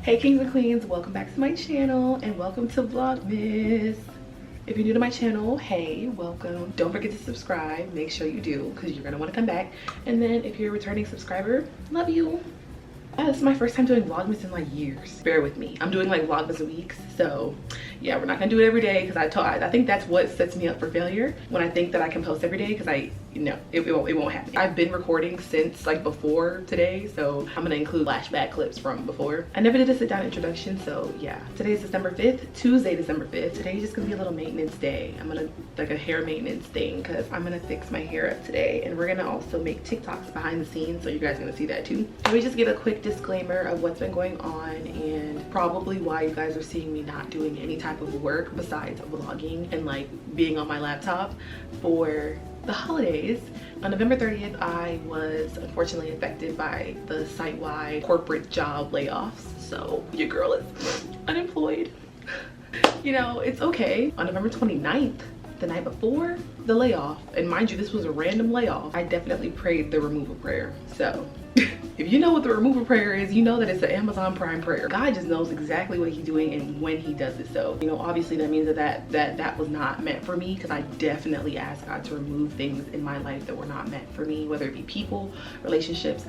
Hey kings and queens, welcome back to my channel and welcome to Vlogmas. If you're new to my channel, hey, welcome. Don't forget to subscribe. Make sure you do because you're gonna want to come back. And then if you're a returning subscriber, love you. This is my first time doing Vlogmas in like years. Bear with me. I'm doing like Vlogmas weeks, so yeah, we're not gonna do it every day because I think that's what sets me up for failure when I think that I can post every day, because it won't happen. I've been recording since like before today, so I'm gonna include flashback clips from before. I never did a sit down introduction, so yeah. Today's December 5th, Tuesday, December 5th. Today's just gonna be a little maintenance day. I'm gonna like a hair maintenance thing because I'm gonna fix my hair up today, and we're gonna also make TikToks behind the scenes, so you guys are gonna see that too. Let me just give a quick disclaimer of what's been going on and probably why you guys are seeing me not doing any type of work besides vlogging and like being on my laptop for the holidays. On November 30th, I was unfortunately affected by the site-wide corporate job layoffs. So your girl is unemployed. You know, it's okay. On November 29th, the night before the layoff, and mind you, this was a random layoff, I definitely prayed the removal prayer. So if you know what the removal prayer is, you know that it's an Amazon Prime prayer. God just knows exactly what he's doing and when he does it. So, you know, obviously that means that was not meant for me, because I definitely asked God to remove things in my life that were not meant for me, whether it be people, relationships,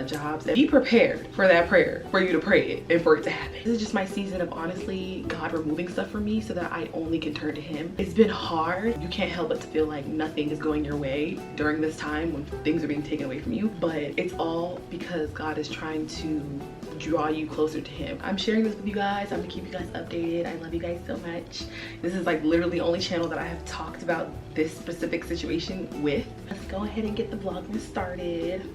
jobs. And be prepared for that prayer, for you to pray it and for it to happen. This is just my season of honestly God removing stuff from me so that I only can turn to him. It's been hard. You can't help but to feel like nothing is going your way during this time when things are being taken away from you, but it's all because God is trying to draw you closer to him. I'm sharing this with you guys. I'm gonna keep you guys updated. I love you guys so much. This is like literally the only channel that I have talked about this specific situation with. Let's go ahead and get the Vlogmas started.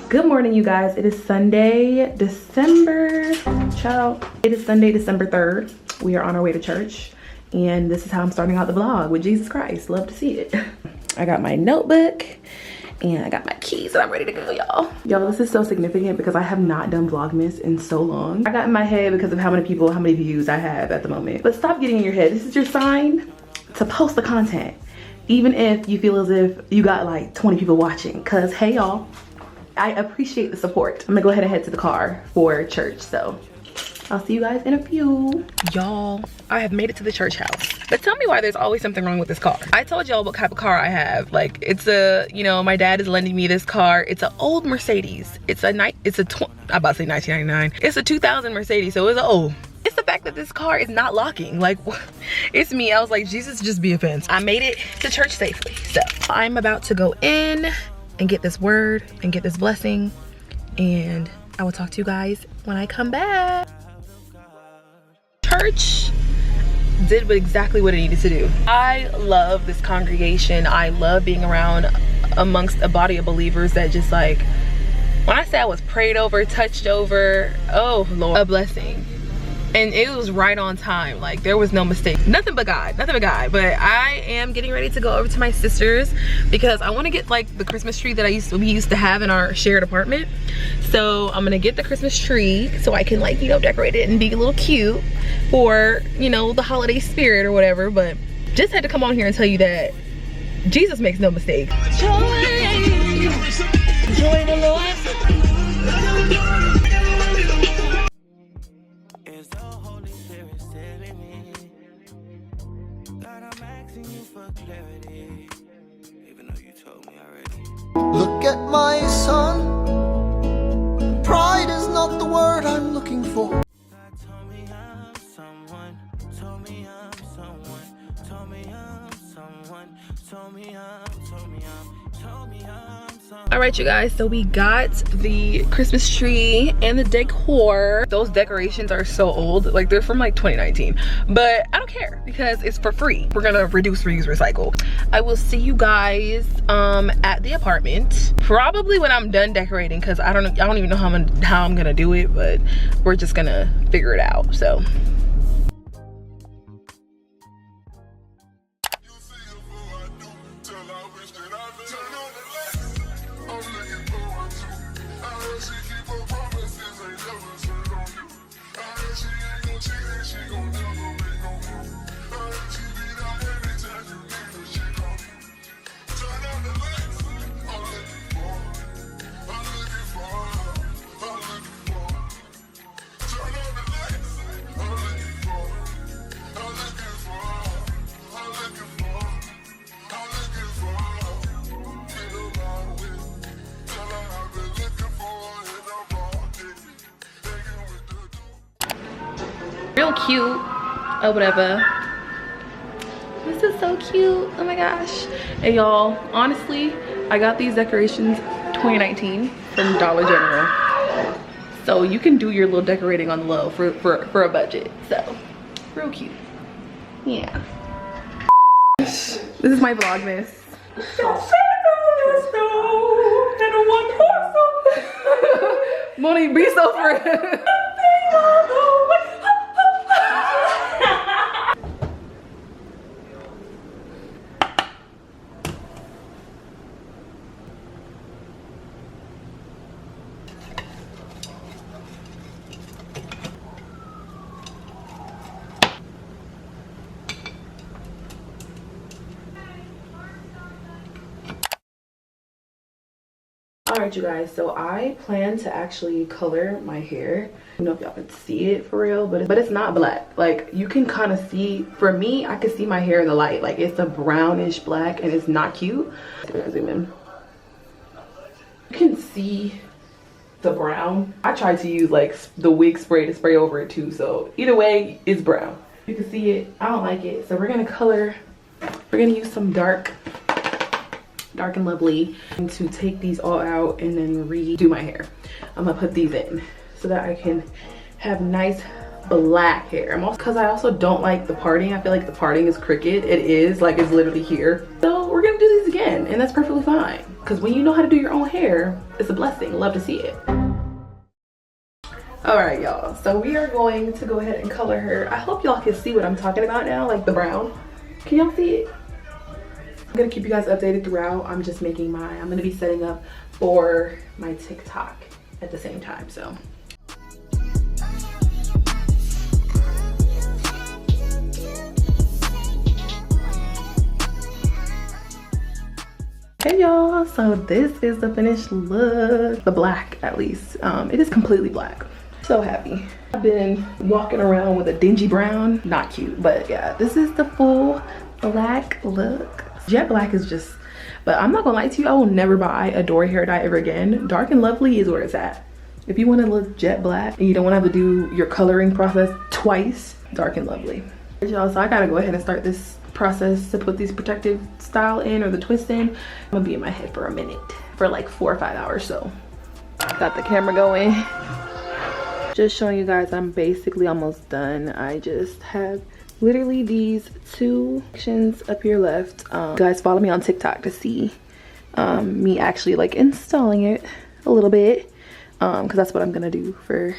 Good morning, you guys. It is Sunday, December 3rd. We are on our way to church, and this is how I'm starting out the vlog with Jesus Christ. Love to see it. I got my notebook and I got my keys and I'm ready to go, y'all. Y'all, this is so significant because I have not done Vlogmas in so long. I got in my head because of how many people, how many views I have at the moment. But stop getting in your head. This is your sign to post the content, even if you feel as if you got like 20 people watching, because hey, y'all, I appreciate the support. I'm gonna go ahead and head to the car for church, so I'll see you guys in a few. Y'all, I have made it to the church house. But tell me why there's always something wrong with this car. I told y'all what type of car I have. Like, it's a, you know, my dad is lending me this car. It's an old Mercedes. I'm about to say 1999. It's a 2000 Mercedes, so it's old. It's the fact that this car is not locking. Like, it's me. I was like, Jesus, just be a fence. I made it to church safely. So I'm about to go in and get this word and get this blessing, and I will talk to you guys when I come back. Church did exactly what it needed to do. I love this congregation. I love being around amongst a body of believers that just like, when I say I was prayed over, touched over, oh Lord, a blessing. And it was right on time. Like, there was no mistake. Nothing but God, nothing but God. But I am getting ready to go over to my sister's because I want to get like the Christmas tree that we used to have in our shared apartment. So I'm gonna get the Christmas tree so I can, like, you know, decorate it and be a little cute for, you know, the holiday spirit or whatever. But just had to come on here and tell you that Jesus makes no mistake. Joy the Lord. Look at my son. Pride is not the word I'm looking for. God told me I'm someone. Told me I'm someone. Told me I'm someone. Told me I'm someone. All right, you guys, so we got the Christmas tree and the decor. Those decorations are so old, like they're from like 2019, but I don't care because it's for free. We're gonna reduce, reuse, recycle. I will see you guys at the apartment probably when I'm done decorating, because I don't even know how I'm gonna do it, but we're just gonna figure it out. So she ain't gon' cheat and she gon' never make no move. cute or whatever. This is so cute. Oh my gosh. And y'all, honestly, I got these decorations 2019 from Dollar General. So you can do your little decorating on the low for a budget. So, real cute. Yeah. This is my Vlogmas. Moni, be so friend. Alright you guys, so I plan to actually color my hair. I don't know if y'all can see it for real, but it's not black. Like, you can kind of see, for me, I can see my hair in the light. Like, it's a brownish black and it's not cute. Zoom in. You can see the brown. I tried to use like the wig spray to spray over it too, so either way, it's brown. You can see it. I don't like it, so we're gonna color. We're gonna use some dark and lovely to take these all out and then redo my hair. I'm gonna put these in so that I can have nice black hair. I'm also, because I also don't like the parting. I feel like the parting is crooked. It is, like, it's literally here. So we're gonna do these again, and that's perfectly fine. Because when you know how to do your own hair, it's a blessing. Love to see it. All right, y'all. So we are going to go ahead and color her. I hope y'all can see what I'm talking about now, like the brown. Can y'all see it? I'm gonna keep you guys updated throughout. I'm just making I'm gonna be setting up for my TikTok at the same time, so. Hey y'all, so this is the finished look. The black, at least. It is completely black. So happy. I've been walking around with a dingy brown. Not cute, but yeah, this is the full black look. Jet black is just, but I'm not gonna lie to you, I will never buy a Dory hair dye ever again. Dark and Lovely is where it's at. If you want to look jet black and you don't want to have to do your coloring process twice, Dark and Lovely. Y'all, so I gotta go ahead and start this process to put these protective style in, or the twist in. I'm gonna be in my head for a minute, for like 4 or 5 hours. So got the camera going, just showing you guys I'm basically almost done. I just have literally these 2 sections up here left. Guys, follow me on TikTok to see me actually like installing it a little bit, because that's what I'm gonna do for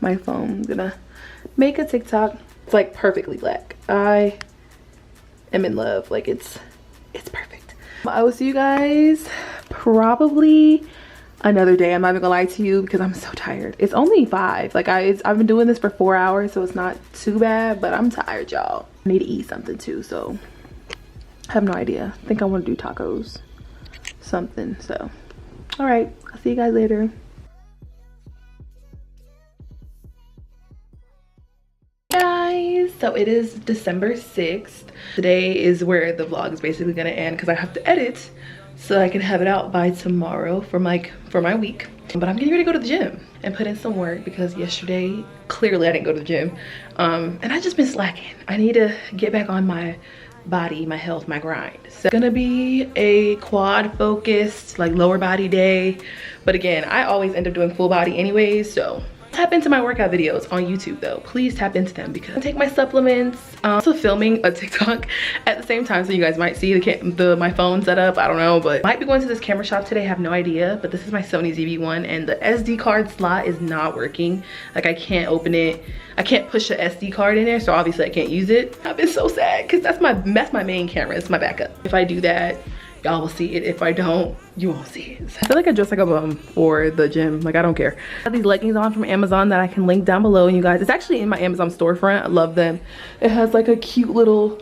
my phone. I'm gonna make a TikTok. It's like perfectly black. I am in love. Like, it's perfect. I will see you guys probably another day. I'm not even gonna lie to you because I'm so tired. It's only 5. Like, I've been doing this for 4 hours, so it's not too bad, but I'm tired, y'all. I need to eat something too, so I have no idea. I think I want to do tacos, something. So all right, I'll see you guys later. Guys, so it is December 6th. Today is where the vlog is basically gonna end because I have to edit so I can have it out by tomorrow for my week. But I'm getting ready to go to the gym and put in some work because yesterday clearly I didn't go to the gym, and I just been slacking. I need to get back on my body, my health, my grind. So it's gonna be a quad focused, like, lower body day, but again, I always end up doing full body anyways. So tap into my workout videos on YouTube though. Please tap into them because I take my supplements. Also filming a TikTok at the same time, so you guys might see my phone set up. I don't know, but might be going to this camera shop today. I have no idea, but this is my Sony ZV-1 and the SD card slot is not working. Like, I can't open it. I can't push the SD card in there, so obviously I can't use it. I've been so sad because that's my main camera. It's my backup. If I do that, y'all will see it. If I don't, you won't see it. I feel like I dress like a bum for the gym. Like, I don't care. I have these leggings on from Amazon that I can link down below, and you guys, it's actually in my Amazon storefront. I love them. It has like a cute little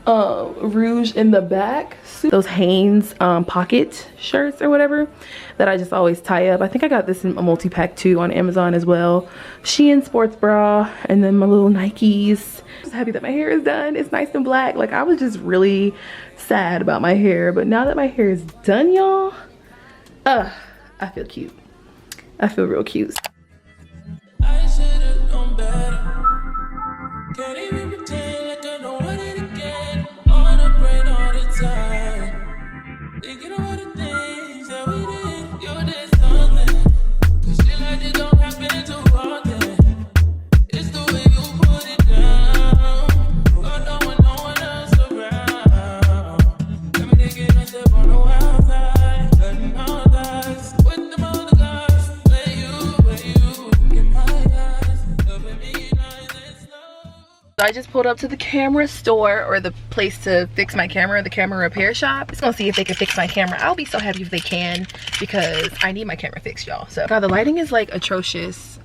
rouge in the back. Those Hanes pocket shirts or whatever that I just always tie up. I think I got this in a multi-pack too on Amazon as well. Shein sports bra, and then my little Nikes. I'm just happy that my hair is done. It's nice and black. Like, I was just really sad about my hair, but now that my hair is done, y'all, I feel cute. I feel real cute. I should've known better. Can't even pretend like I don't want it again. On the brain all the time. Thinking about the things that we did. You did something. Cause shit like this don't happen too often. It's the way you put it down. God don't want no one else around. Let me take it a step on the wild side. Cutting all dice. With them other guys. Where you in my eyes. Loving me nice and slow. So I just pulled up to the camera store, or the place to fix my camera, the camera repair shop. Just gonna see if they can fix my camera. I'll be so happy if they can, because I need my camera fixed, y'all. So God, the lighting is like atrocious.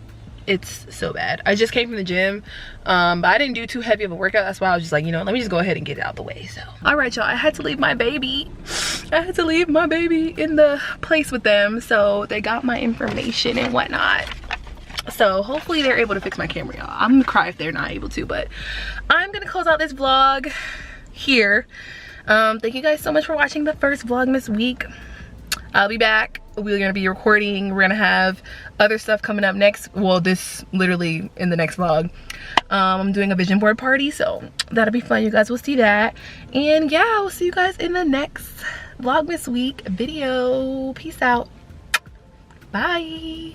It's so bad. I just came from the gym, but I didn't do too heavy of a workout. That's why I was just like, you know, let me just go ahead and get it out the way. So all right, y'all, I had to leave my baby. I had to leave my baby in the place with them, so they got my information and whatnot. So hopefully they're able to fix my camera, y'all. I'm gonna cry if they're not able to, but I'm gonna close out this vlog here. Thank you guys so much for watching the first Vlogmas week. I'll be back. We're gonna be recording. We're gonna have other stuff coming up next. Well, this literally in the next vlog. I'm doing a vision board party, so that'll be fun. You guys will see that. And yeah, I'll see you guys in the next Vlogmas week video. Peace out. Bye.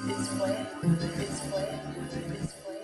It's wet, it's wet, it's wet.